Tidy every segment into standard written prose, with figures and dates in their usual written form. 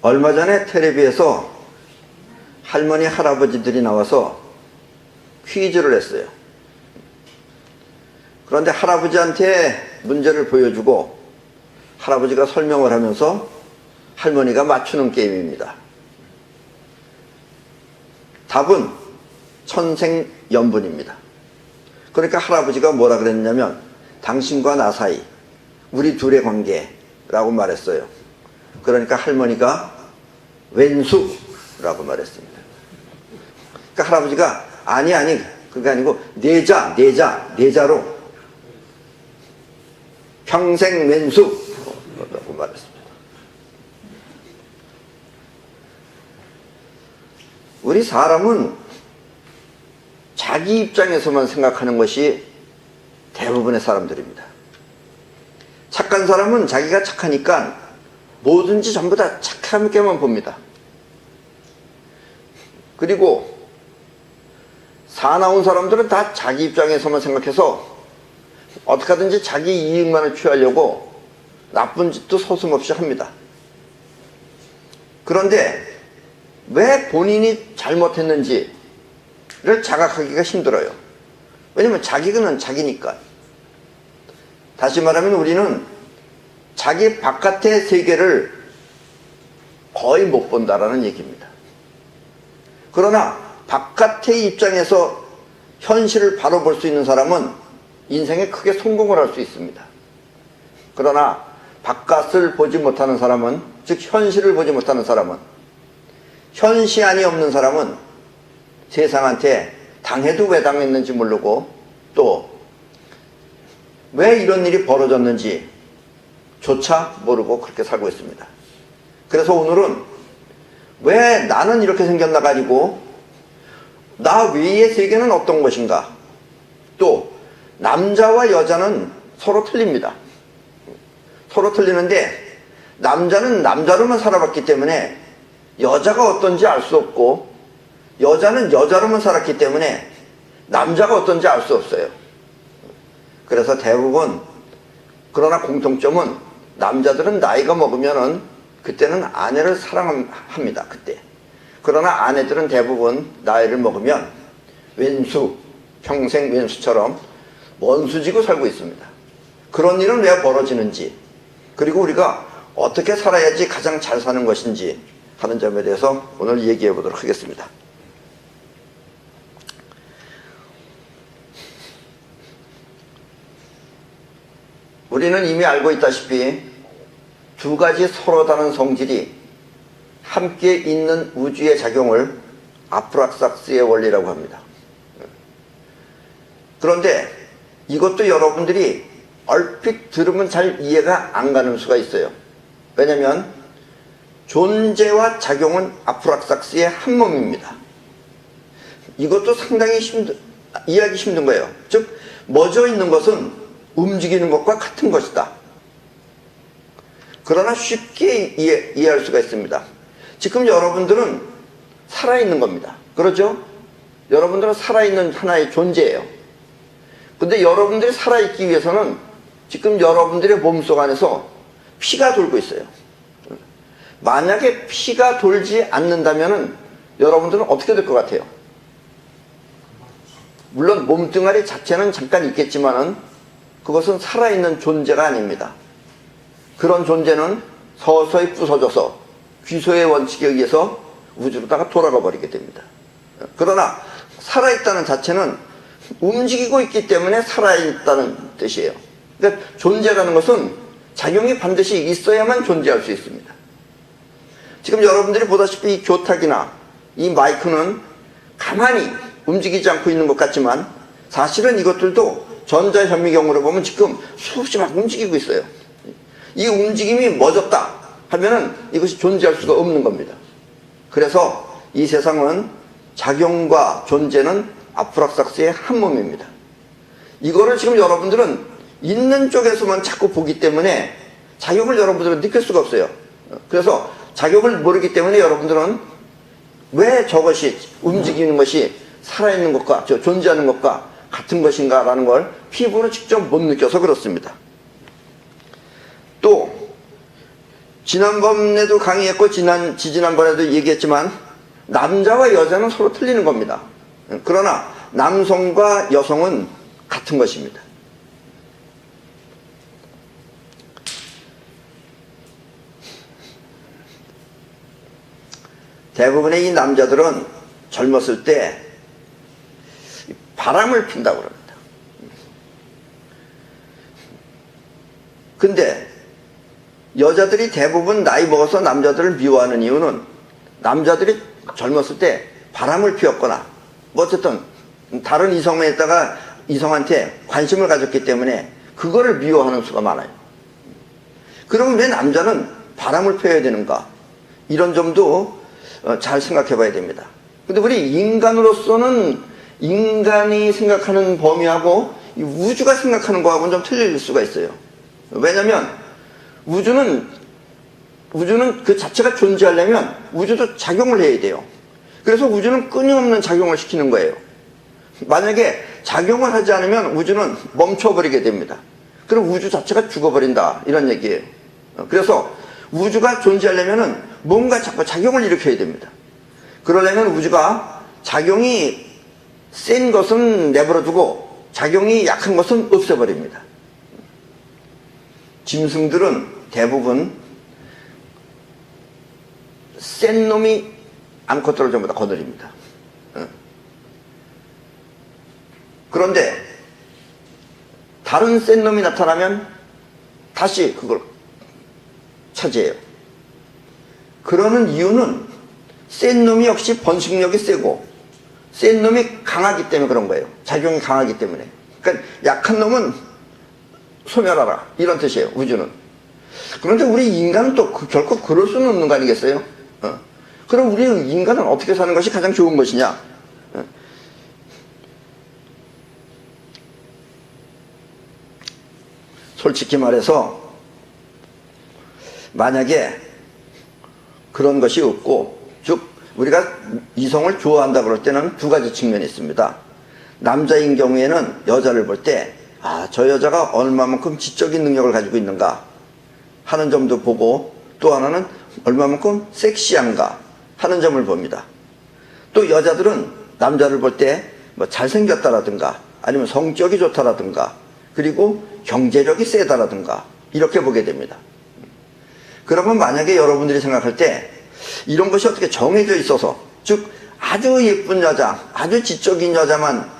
얼마 전에 텔레비에서 할머니 할아버지들이 나와서 퀴즈를 했어요. 그런데 할아버지한테 문제를 보여주고 할아버지가 설명을 하면서 할머니가 맞추는 게임입니다. 답은 천생연분입니다. 그러니까 할아버지가 뭐라 그랬냐면 당신과 나 사이 우리 둘의 관계라고 말했어요. 그러니까 할머니가 왼수라고 말했습니다. 그러니까 할아버지가 아니 그게 아니고 내자로 평생 왼수라고 말했습니다. 우리 사람은 자기 입장에서만 생각하는 것이 대부분의 사람들입니다. 착한 사람은 자기가 착하니까 뭐든지 전부 다 착하게만 봅니다. 그리고 사나운 사람들은 다 자기 입장에서만 생각해서 어떻게 하든지 자기 이익만을 취하려고 나쁜 짓도 서슴없이 합니다. 그런데 왜 본인이 잘못했는지를 자각하기가 힘들어요. 왜냐면 자기는 자기니까. 다시 말하면 우리는 자기 바깥의 세계를 거의 못 본다라는 얘기입니다. 그러나 바깥의 입장에서 현실을 바로 볼 수 있는 사람은 인생에 크게 성공을 할 수 있습니다. 그러나 바깥을 보지 못하는 사람은, 즉 현실을 보지 못하는 사람은, 현시안이 없는 사람은 세상한테 당해도 왜 당했는지 모르고 또 왜 이런 일이 벌어졌는지 조차 모르고 그렇게 살고 있습니다. 그래서 오늘은 왜 나는 이렇게 생겼나가 아니고 나 외의 세계는 어떤 것인가, 또 남자와 여자는 서로 틀립니다. 서로 틀리는데 남자는 남자로만 살아봤기 때문에 여자가 어떤지 알 수 없고 여자는 여자로만 살았기 때문에 남자가 어떤지 알 수 없어요. 그래서 대부분, 그러나 공통점은 남자들은 나이가 먹으면은 그때는 아내를 사랑합니다. 그때. 그러나 아내들은 대부분 나이를 먹으면 왼수, 평생 왼수처럼 원수지고 살고 있습니다. 그런 일은 왜 벌어지는지, 그리고 우리가 어떻게 살아야지 가장 잘 사는 것인지 하는 점에 대해서 오늘 얘기해 보도록 하겠습니다. 우리는 이미 알고 있다시피 두 가지 서로 다른 성질이 함께 있는 우주의 작용을 아프락삭스의 원리라고 합니다. 그런데 이것도 여러분들이 얼핏 들으면 잘 이해가 안 가는 수가 있어요. 왜냐하면 존재와 작용은 아프락삭스의 한 몸입니다. 이것도 상당히 이해하기 힘든 거예요. 즉 멎어 있는 것은 움직이는 것과 같은 것이다. 그러나 쉽게 이해할 수가 있습니다. 지금 여러분들은 살아있는 겁니다. 그렇죠? 여러분들은 살아있는 하나의 존재예요. 근데 여러분들이 살아있기 위해서는 지금 여러분들의 몸속 안에서 피가 돌고 있어요. 만약에 피가 돌지 않는다면 여러분들은 어떻게 될 것 같아요? 물론 몸뚱아리 자체는 잠깐 있겠지만은 그것은 살아있는 존재가 아닙니다. 그런 존재는 서서히 부서져서 귀소의 원칙에 의해서 우주로다가 돌아가 버리게 됩니다. 그러나 살아있다는 자체는 움직이고 있기 때문에 살아있다는 뜻이에요. 그러니까 존재라는 것은 작용이 반드시 있어야만 존재할 수 있습니다. 지금 여러분들이 보다시피 이 교탁이나 이 마이크는 가만히 움직이지 않고 있는 것 같지만 사실은 이것들도 전자현미경으로 보면 지금 수없이 막 움직이고 있어요. 이 움직임이 멎었다 하면은 이것이 존재할 수가 없는 겁니다. 그래서 이 세상은 작용과 존재는 아프락삭스의 한 몸입니다. 이거를 지금 여러분들은 있는 쪽에서만 자꾸 보기 때문에 작용을 여러분들은 느낄 수가 없어요. 그래서 작용을 모르기 때문에 여러분들은 왜 저것이 움직이는 것이 살아있는 것과 존재하는 것과 같은 것인가 라는 걸 피부로 직접 못 느껴서 그렇습니다. 또 지난번에도 강의했고 지지난번에도 얘기했지만 남자와 여자는 서로 틀리는 겁니다. 그러나 남성과 여성은 같은 것입니다. 대부분의 이 남자들은 젊었을 때 바람을 핀다고 그럽니다. 근데 여자들이 대부분 나이 먹어서 남자들을 미워하는 이유는 남자들이 젊었을 때 바람을 피웠거나 뭐 어쨌든 다른 이성한테 관심을 가졌기 때문에 그거를 미워하는 수가 많아요. 그러면 왜 남자는 바람을 펴야 되는가? 이런 점도 잘 생각해 봐야 됩니다. 근데 우리 인간으로서는 인간이 생각하는 범위하고 이 우주가 생각하는 거하고는 좀 틀릴 수가 있어요. 왜냐면 우주는 그 자체가 존재하려면 우주도 작용을 해야 돼요. 그래서 우주는 끊임없는 작용을 시키는 거예요. 만약에 작용을 하지 않으면 우주는 멈춰버리게 됩니다. 그럼 우주 자체가 죽어버린다 이런 얘기예요. 그래서 우주가 존재하려면 뭔가 자꾸 작용을 일으켜야 됩니다. 그러려면 우주가 작용이 센 것은 내버려두고 작용이 약한 것은 없애버립니다. 짐승들은 대부분 센 놈이 암컷들을 전부 다 거느립니다. 그런데 다른 센 놈이 나타나면 다시 그걸 차지해요. 그러는 이유는 센 놈이 역시 번식력이 세고 센 놈이 강하기 때문에 그런 거예요. 작용이 강하기 때문에. 그러니까 약한 놈은 소멸하라 이런 뜻이에요. 우주는. 그런데 우리 인간은 또 결코 그럴 수는 없는 거 아니겠어요? 그럼 우리 인간은 어떻게 사는 것이 가장 좋은 것이냐? 솔직히 말해서 만약에 그런 것이 없고 즉 우리가 이성을 좋아한다 그럴 때는 두 가지 측면이 있습니다. 남자인 경우에는 여자를 볼 때 저 여자가 얼마만큼 지적인 능력을 가지고 있는가 하는 점도 보고 또 하나는 얼마만큼 섹시한가 하는 점을 봅니다. 또 여자들은 남자를 볼 때 뭐 잘생겼다라든가 아니면 성격이 좋다라든가 그리고 경제력이 세다라든가 이렇게 보게 됩니다. 그러면 만약에 여러분들이 생각할 때 이런 것이 어떻게 정해져 있어서 즉 아주 예쁜 여자 아주 지적인 여자만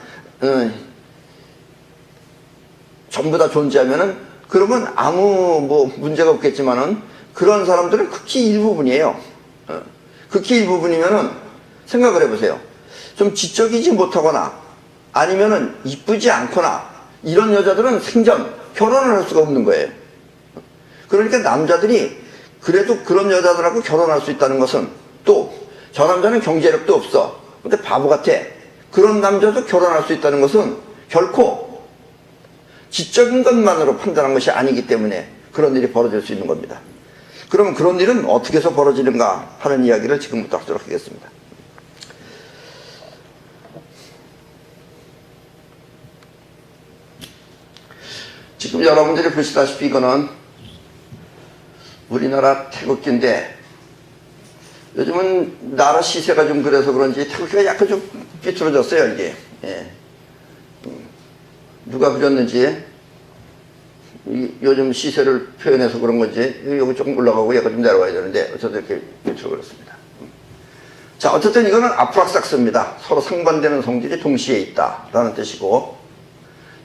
전부 다 존재하면은 그러면 아무 뭐 문제가 없겠지만은 그런 사람들은 극히 일부분이에요. 극히 일부분이면은 생각을 해보세요. 좀 지적이지 못하거나 아니면은 이쁘지 않거나 이런 여자들은 생전 결혼을 할 수가 없는 거예요. 그러니까 남자들이 그래도 그런 여자들하고 결혼할 수 있다는 것은 또 저 남자는 경제력도 없어. 근데 바보 같아. 그런 남자도 결혼할 수 있다는 것은 결코 지적인 것만으로 판단한 것이 아니기 때문에 그런 일이 벌어질 수 있는 겁니다. 그럼 그런 일은 어떻게 해서 벌어지는가 하는 이야기를 지금부터 하도록 하겠습니다. 지금 여러분들이 보시다시피 이거는 우리나라 태극기인데 요즘은 나라 시세가 좀 그래서 그런지 태극기가 약간 좀 삐뚤어졌어요 이게. 예. 누가 그렸는지 요즘 시세를 표현해서 그런 건지 여기 조금 올라가고 얘가 좀 내려와야 되는데 어쨌든 이렇게 삐뚤어졌습니다. 자 어쨌든 이거는 아프락삭스입니다. 서로 상반되는 성질이 동시에 있다라는 뜻이고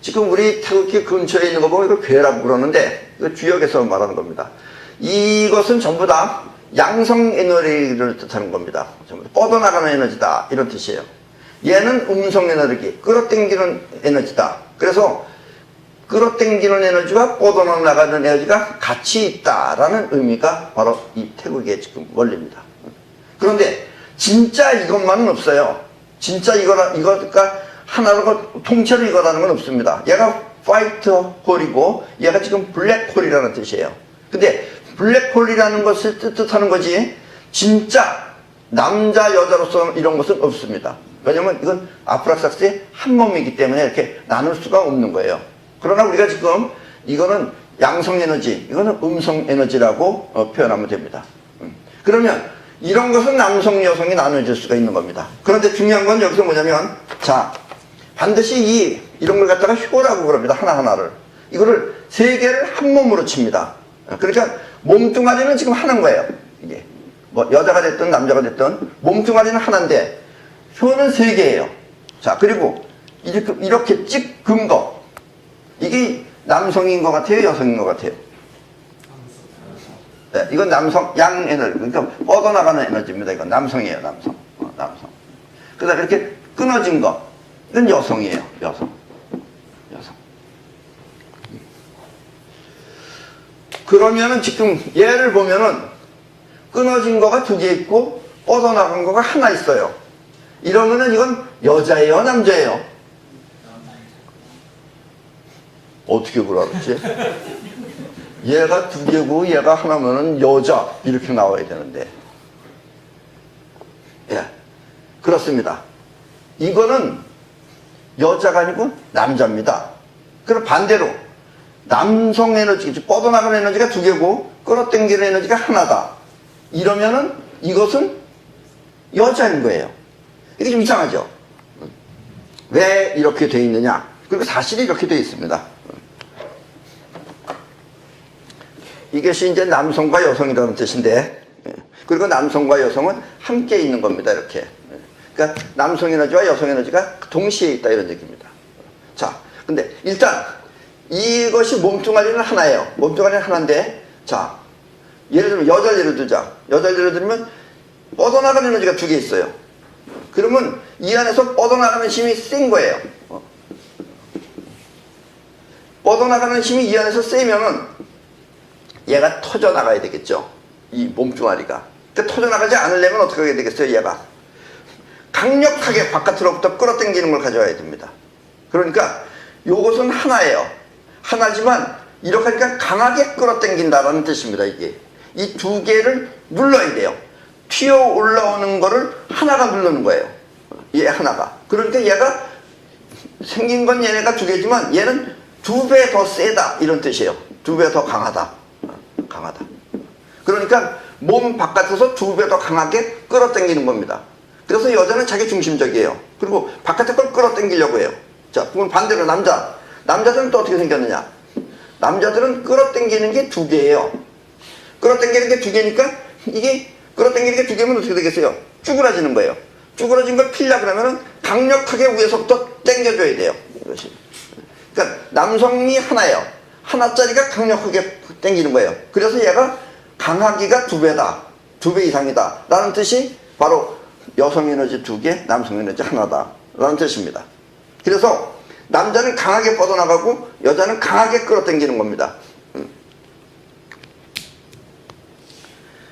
지금 우리 태극기 근처에 있는 거 보면 이걸 괴라고 그러는데 이거 주역에서 말하는 겁니다. 이것은 전부 다 양성 에너지를 뜻하는 겁니다. 전부 다 뻗어나가는 에너지다 이런 뜻이에요. 얘는 음성 에너지, 끌어당기는 에너지다. 그래서 끌어당기는 에너지와 뻗어나가는 에너지가 같이 있다라는 의미가 바로 이 태극기의 지금 원리입니다. 그런데 진짜 이것만은 없어요. 진짜 이거가 하나로 통째로 이거라는 건 없습니다. 얘가 화이트 홀이고 얘가 지금 블랙 홀이라는 뜻이에요. 근데 블랙 홀이라는 것을 뜻하는 거지 진짜 남자 여자로서 이런 것은 없습니다. 왜냐면 이건 아프락삭스의 한 몸이기 때문에 이렇게 나눌 수가 없는 거예요. 그러나 우리가 지금 이거는 양성 에너지, 이거는 음성 에너지라고 표현하면 됩니다. 그러면 이런 것은 남성, 여성이 나눠질 수가 있는 겁니다. 그런데 중요한 건 여기서 뭐냐면, 자, 반드시 이런 걸 갖다가 효라고 그럽니다. 하나하나를. 이거를 세 개를 한 몸으로 칩니다. 그러니까 몸뚱아리는 지금 하나인 거예요. 이게. 뭐 여자가 됐든 남자가 됐든 몸뚱아리는 하나인데 효는 세 개예요. 자, 그리고 이렇게 찍은 거. 이게 남성인 것 같아요? 여성인 것 같아요? 네, 이건 남성, 양 에너지. 그러니까 뻗어나가는 에너지입니다. 이건 남성이에요, 남성. 남성. 그 다음에 이렇게 끊어진 거. 이건 여성이에요, 여성. 여성. 그러면은 지금 얘를 보면은 끊어진 거가 두 개 있고 뻗어나간 거가 하나 있어요. 이러면은 이건 여자예요, 남자예요? 어떻게 그러지? 얘가 두 개고 얘가 하나면은 여자 이렇게 나와야 되는데, 예, 그렇습니다. 이거는 여자가 아니고 남자입니다. 그럼 반대로 남성 에너지, 뻗어나가는 에너지가 두 개고 끌어당기는 에너지가 하나다. 이러면은 이것은 여자인 거예요. 이게 좀 이상하죠? 왜 이렇게 돼 있느냐? 그리고 사실이 이렇게 돼 있습니다. 이것이 이제 남성과 여성이라는 뜻인데, 그리고 남성과 여성은 함께 있는 겁니다. 이렇게. 그러니까 남성 에너지와 여성 에너지가 동시에 있다, 이런 얘기입니다. 자, 근데 일단 이것이 몸뚱아리는 하나예요. 몸뚱아리는 하나인데, 자, 예를 들면 여자를 예를 들자. 여자를 예를 들면 뻗어나가는 에너지가 두 개 있어요. 그러면 이 안에서 뻗어나가는 힘이 센 거예요. 뻗어나가는 힘이 이 안에서 세면은 얘가 터져나가야 되겠죠. 이 몸뚱아리가. 그러니까 터져나가지 않으려면 어떻게 해야 되겠어요, 얘가? 강력하게 바깥으로부터 끌어당기는 걸 가져와야 됩니다. 그러니까 요것은 하나예요. 하나지만 이렇게 하니까 강하게 끌어당긴다라는 뜻입니다, 이게. 이 두 개를 눌러야 돼요. 튀어 올라오는 거를 하나가 누르는 거예요. 얘 하나가. 그러니까 얘가 생긴 건 얘네가 두 개지만 얘는 두 배 더 세다, 이런 뜻이에요. 두 배 더 강하다. 강하다. 그러니까 몸 바깥에서 두 배 더 강하게 끌어당기는 겁니다. 그래서 여자는 자기 중심적이에요. 그리고 바깥에 걸 끌어당기려고 해요. 자, 그럼 반대로 남자들은 또 어떻게 생겼느냐? 남자들은 끌어당기는 게 두 개예요. 끌어당기는 게 두 개니까 이게 끌어당기는 게 두 개면 어떻게 되겠어요? 쭈그러지는 거예요. 쭈그러진 걸 피려고 그러면은 강력하게 위에서부터 당겨줘야 돼요. 이것이. 그러니까 남성이 하나예요. 하나짜리가 강력하게 당기는 거예요. 그래서 얘가 강하기가 두 배다. 두 배 이상이다. 라는 뜻이 바로 여성 에너지 두 개, 남성 에너지 하나다. 라는 뜻입니다. 그래서 남자는 강하게 뻗어나가고 여자는 강하게 끌어당기는 겁니다.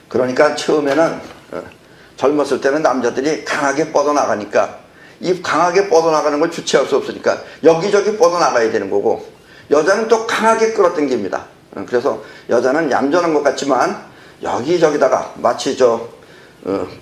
그러니까 처음에는 젊었을 때는 남자들이 강하게 뻗어나가니까 이 강하게 뻗어나가는 걸 주체할 수 없으니까 여기저기 뻗어나가야 되는 거고, 여자는 또 강하게 끌어당깁니다. 그래서 여자는 얌전한 것 같지만 여기저기다가 마치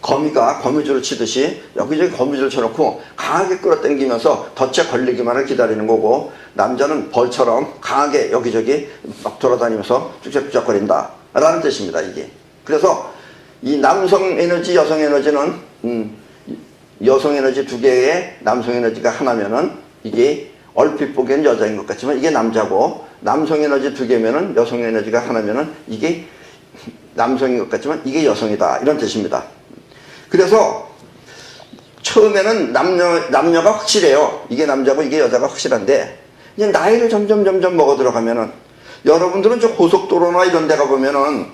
거미가 거미줄을 치듯이 여기저기 거미줄을 쳐놓고 강하게 끌어당기면서 덫에 걸리기만을 기다리는 거고, 남자는 벌처럼 강하게 여기저기 막 돌아다니면서 쭉쭉쭉거린다 라는 뜻입니다, 이게. 그래서 이 남성 에너지, 여성 에너지는 여성 에너지 두 개에 남성 에너지가 하나면은 이게 얼핏 보기엔 여자인 것 같지만 이게 남자고, 남성 에너지 두 개면은 여성 에너지가 하나면은 이게 남성인 것 같지만 이게 여성이다, 이런 뜻입니다. 그래서 처음에는 남녀가 확실해요. 이게 남자고 이게 여자가 확실한데, 이제 나이를 점점 먹어 들어가면은, 여러분들은 저 고속도로나 이런 데 가보면은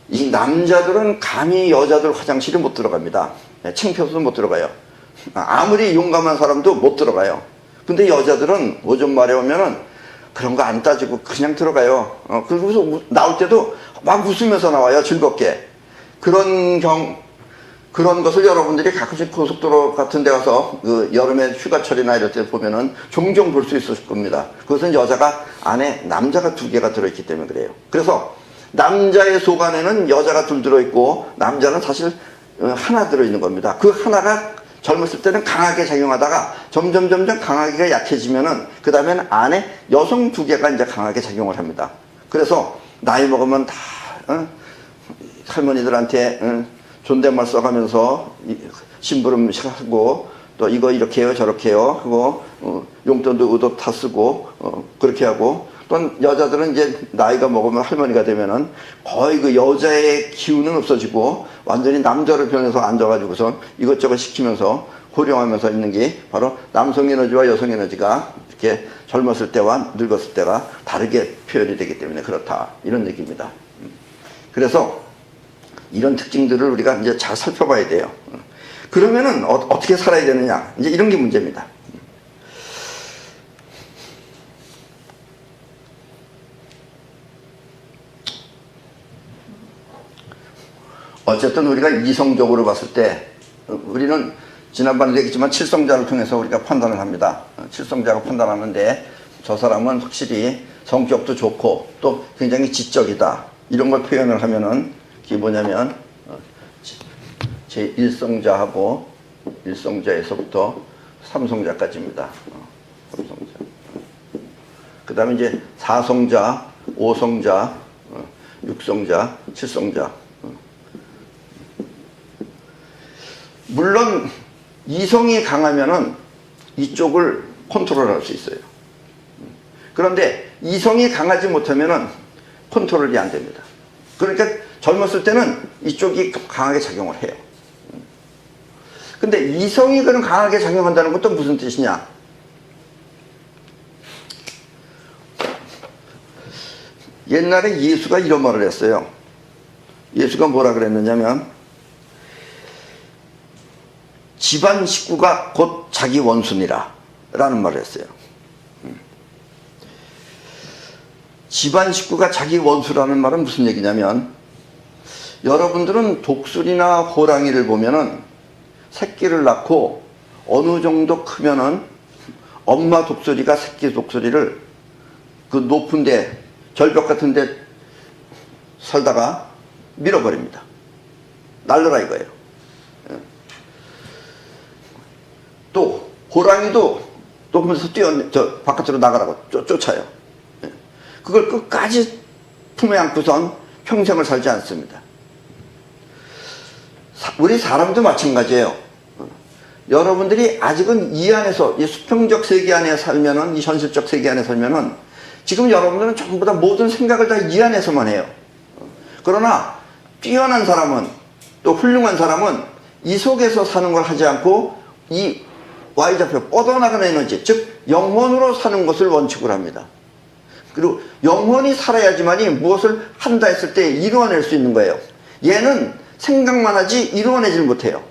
이 남자들은 감히 여자들 화장실에 못 들어갑니다. 창피해서 못 들어가요. 아무리 용감한 사람도 못 들어가요. 근데 여자들은 오줌 마려우면은 그런 거 안 따지고 그냥 들어가요. 그래서 나올 때도 막 웃으면서 나와요, 즐겁게. 그런 것을 여러분들이 가끔씩 고속도로 같은 데 가서 여름에 휴가철이나 이럴 때 보면은 종종 볼 수 있을 겁니다. 그것은 여자가 안에 남자가 두 개가 들어있기 때문에 그래요. 그래서 남자의 속 안에는 여자가 둘 들어있고 남자는 사실 하나 들어있는 겁니다. 그 하나가 젊었을 때는 강하게 작용하다가 점점 강하기가 약해지면은 그 다음에는 안에 여성 두 개가 이제 강하게 작용을 합니다. 그래서 나이 먹으면 다 할머니들한테 존댓말 써가면서 심부름하고 또 이거 이렇게 해요 저렇게 해요 하고 용돈도 의도 다 쓰고 그렇게 하고 또 여자들은 이제 나이가 먹으면 할머니가 되면은 거의 그 여자의 기운은 없어지고 완전히 남자로 변해서 앉아가지고서 이것저것 시키면서 호령하면서 있는 게 바로 남성 에너지와 여성 에너지가 이렇게 젊었을 때와 늙었을 때가 다르게 표현이 되기 때문에 그렇다 이런 얘기입니다. 그래서 이런 특징들을 우리가 이제 잘 살펴봐야 돼요. 그러면은 어떻게 살아야 되느냐 이제 이런 게 문제입니다. 어쨌든 우리가 이성적으로 봤을 때 우리는 지난번에도 얘기했지만 칠성자를 통해서 우리가 판단을 합니다. 칠성자가 판단하는데 저 사람은 확실히 성격도 좋고 또 굉장히 지적이다 이런 걸 표현을 하면은 그게 뭐냐면 제1성자하고 1성자에서부터 3성자까지입니다. 3성자. 그 다음에 이제 4성자, 5성자, 6성자, 7성자. 물론 이성이 강하면은 이쪽을 컨트롤할 수 있어요. 그런데 이성이 강하지 못하면은 컨트롤이 안 됩니다. 그러니까 젊었을 때는 이쪽이 강하게 작용을 해요. 근데 이성이 그럼 강하게 작용한다는 것도 무슨 뜻이냐? 옛날에 예수가 이런 말을 했어요. 예수가 뭐라 그랬느냐면 집안 식구가 곧 자기 원수니라 라는 말을 했어요. 집안 식구가 자기 원수라는 말은 무슨 얘기냐면 여러분들은 독수리나 호랑이를 보면은 새끼를 낳고 어느 정도 크면은 엄마 독수리가 새끼 독수리를 그 높은데 절벽 같은데 살다가 밀어버립니다. 날려라 이거예요. 또 호랑이도 또 그러면서 저 바깥으로 나가라고 쫓아요. 그걸 끝까지 품에 안고선 평생을 살지 않습니다. 우리 사람도 마찬가지예요. 여러분들이 아직은 이 안에서 이 수평적 세계 안에 살면은 이 현실적 세계 안에 살면은 지금 여러분들은 전부 다 모든 생각을 다 이 안에서만 해요. 그러나 뛰어난 사람은 또 훌륭한 사람은 이 속에서 사는 걸 하지 않고 이 Y좌표 뻗어나가는 에너지 즉 영혼으로 사는 것을 원칙으로 합니다. 그리고 영혼이 살아야지만이 무엇을 한다 했을 때 이루어낼 수 있는 거예요. 얘는 생각만 하지 이루어내질 못해요.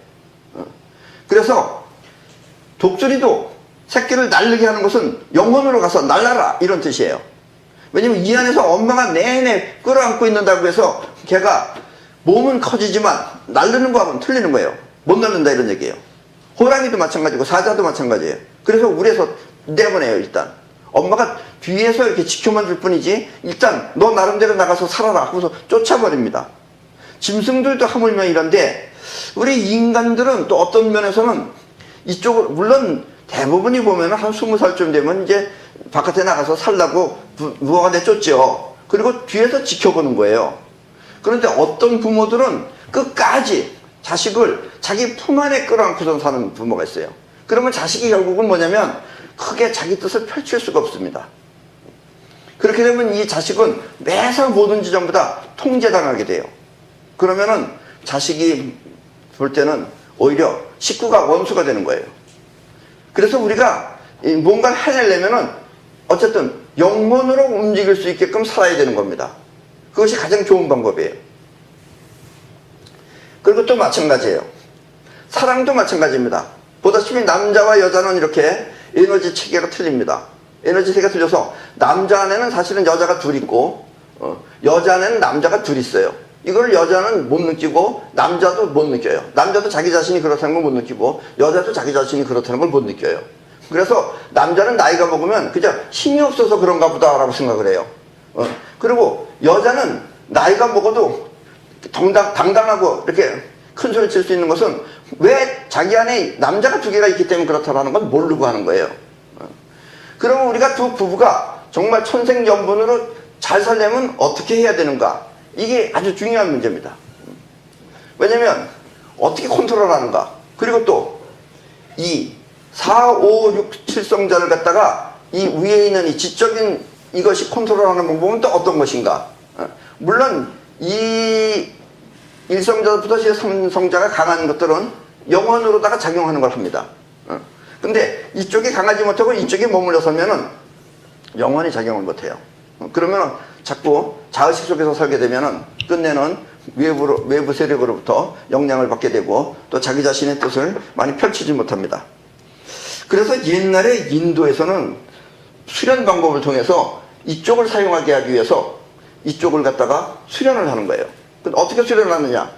그래서 독수리도 새끼를 날르게 하는 것은 영혼으로 가서 날라라 이런 뜻이에요. 왜냐면 이 안에서 엄마가 내내 끌어안고 있는다고 해서 걔가 몸은 커지지만 날르는 거하고는 틀리는 거예요. 못 날른다 이런 얘기예요. 호랑이도 마찬가지고 사자도 마찬가지예요. 그래서 우리에서 내보내요. 일단 엄마가 뒤에서 이렇게 지켜만 줄 뿐이지 일단 너 나름대로 나가서 살아라 하고서 쫓아버립니다. 짐승들도 하물며 이런데 우리 인간들은 또 어떤 면에서는 이쪽을 물론 대부분이 보면 한 20살쯤 되면 이제 바깥에 나가서 살라고 무화과 내쫓죠. 그리고 뒤에서 지켜보는 거예요. 그런데 어떤 부모들은 끝까지 자식을 자기 품 안에 끌어안고서 사는 부모가 있어요. 그러면 자식이 결국은 뭐냐면 크게 자기 뜻을 펼칠 수가 없습니다. 그렇게 되면 이 자식은 매사 뭐든지 전부 다 통제당하게 돼요. 그러면은 자식이 볼 때는 오히려 식구가 원수가 되는 거예요. 그래서 우리가 뭔가를 해내려면은 어쨌든 영혼으로 움직일 수 있게끔 살아야 되는 겁니다. 그것이 가장 좋은 방법이에요. 그리고 또 마찬가지예요. 사랑도 마찬가지입니다. 보다시피 남자와 여자는 이렇게 에너지 체계가 틀립니다. 에너지 체계가 틀려서 남자 안에는 사실은 여자가 둘 있고 여자 안에는 남자가 둘 있어요. 이걸 여자는 못 느끼고 남자도 못 느껴요. 남자도 자기 자신이 그렇다는 걸 못 느끼고 여자도 자기 자신이 그렇다는 걸 못 느껴요. 그래서 남자는 나이가 먹으면 그저 힘이 없어서 그런가 보다라고 생각을 해요. 그리고 여자는 나이가 먹어도 당당하고 이렇게 큰 소리 칠 수 있는 것은 왜 자기 안에 남자가 두 개가 있기 때문에 그렇다라는 건 모르고 하는 거예요. 그러면 우리가 두 부부가 정말 천생연분으로 잘 살려면 어떻게 해야 되는가? 이게 아주 중요한 문제입니다. 왜냐면 어떻게 컨트롤하는가? 그리고 또 이 4, 5, 6, 7성자를 갖다가 이 위에 있는 이 지적인 이것이 컨트롤하는 방법은 또 어떤 것인가? 물론 이 1성자부터 3성자가 강한 것들은 영혼으로다가 작용하는 걸 합니다. 근데 이쪽이 강하지 못하고 이쪽에 머물러 서면은 영혼이 작용을 못해요. 그러면 자꾸 자의식 속에서 살게 되면은 끝내는 외부 세력으로부터 영향을 받게 되고 또 자기 자신의 뜻을 많이 펼치지 못합니다. 그래서 옛날에 인도에서는 수련 방법을 통해서 이쪽을 사용하게 하기 위해서 이쪽을 갖다가 수련을 하는 거예요. 근데 어떻게 수련을 하느냐?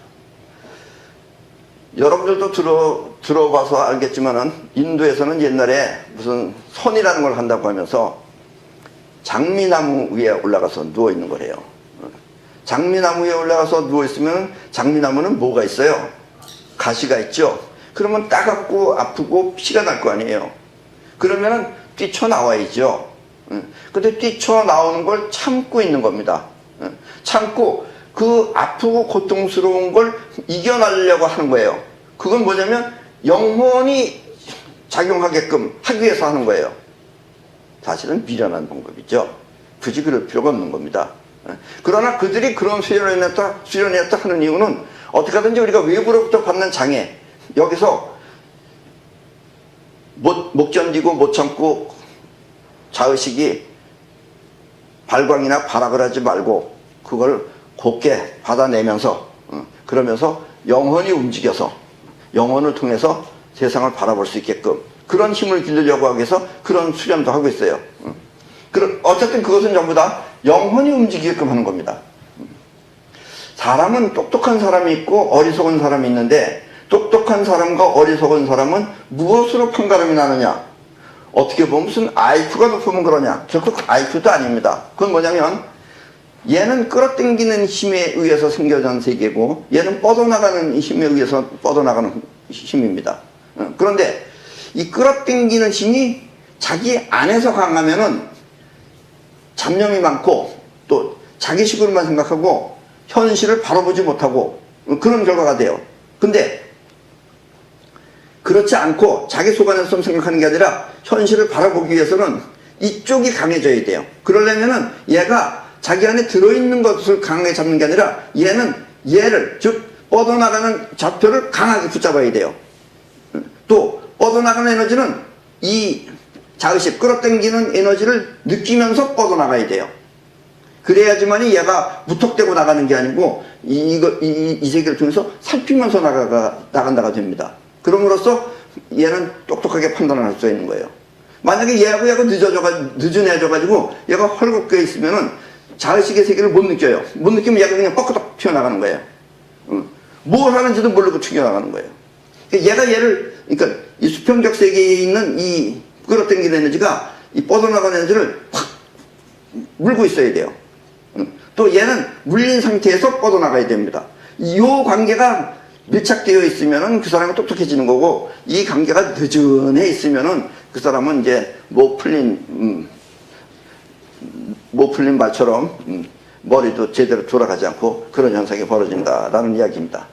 여러분들도 들어봐서 알겠지만은 인도에서는 옛날에 무슨 선이라는 걸 한다고 하면서 장미나무 위에 올라가서 누워 있는 거래요. 장미나무 위에 올라가서 누워 있으면 장미나무는 뭐가 있어요? 가시가 있죠. 그러면 따갑고 아프고 피가 날 거 아니에요. 그러면은 뛰쳐나와야죠. 근데 뛰쳐나오는 걸 참고 있는 겁니다. 참고 그 아프고 고통스러운 걸 이겨내려고 하는 거예요. 그건 뭐냐면 영혼이 작용하게끔 하기 위해서 하는 거예요. 사실은 미련한 방법이죠. 굳이 그럴 필요가 없는 겁니다. 그러나 그들이 그런 수련을 했다 하는 이유는 어떻게 하든지 우리가 외부로부터 받는 장애, 여기서 못 견디고 못 참고 자의식이 발광이나 발악을 하지 말고 그걸 곱게 받아내면서 그러면서 영혼이 움직여서 영혼을 통해서 세상을 바라볼 수 있게끔 그런 힘을 기르려고 하기 위해서 그런 수련도 하고 있어요. 어쨌든 그것은 전부 다 영혼이 움직이게끔 하는 겁니다. 사람은 똑똑한 사람이 있고 어리석은 사람이 있는데 똑똑한 사람과 어리석은 사람은 무엇으로 판가름이 나느냐? 어떻게 보면 무슨 IQ가 높으면 그러냐? 결코 IQ도 아닙니다. 그건 뭐냐면 얘는 끌어당기는 힘에 의해서 생겨난 세계고 얘는 뻗어나가는 힘에 의해서 뻗어나가는 힘입니다. 그런데 이 끌어당기는 힘이 자기 안에서 강하면은 잡념이 많고 또 자기식으로만 생각하고 현실을 바라보지 못하고 그런 결과가 돼요. 근데 그렇지 않고 자기 속안에서 생각하는 게 아니라 현실을 바라보기 위해서는 이쪽이 강해져야 돼요. 그러려면은 얘가 자기 안에 들어있는 것을 강하게 잡는 게 아니라 얘는 얘를 즉 뻗어나가는 좌표를 강하게 붙잡아야 돼요. 또 뻗어나가는 에너지는 이 자의식 끌어당기는 에너지를 느끼면서 뻗어나가야 돼요. 그래야지만이 얘가 무턱대고 나가는 게 아니고 이 세계를 통해서 살피면서 나간다가 됩니다. 그럼으로써 얘는 똑똑하게 판단을 할 수 있는 거예요. 만약에 얘하고 늦어내져가지고 얘가 헐겁게 있으면은 자의식의 세계를 못 느껴요. 못 느끼면 얘가 그냥 뻐끗 튀어나가는 거예요. 뭘 하는지도 모르고 튀어나가는 거예요. 얘가 그러니까 이 수평적 세계에 있는 이 끌어당기는 에너지가 이 뻗어나가는 에너지를 확 물고 있어야 돼요. 또 얘는 물린 상태에서 뻗어나가야 됩니다. 이 관계가 밀착되어 있으면은 그 사람이 똑똑해지는 거고 이 관계가 느슨해 있으면은 그 사람은 이제 못 풀린 말처럼 머리도 제대로 돌아가지 않고 그런 현상이 벌어진다라는 이야기입니다.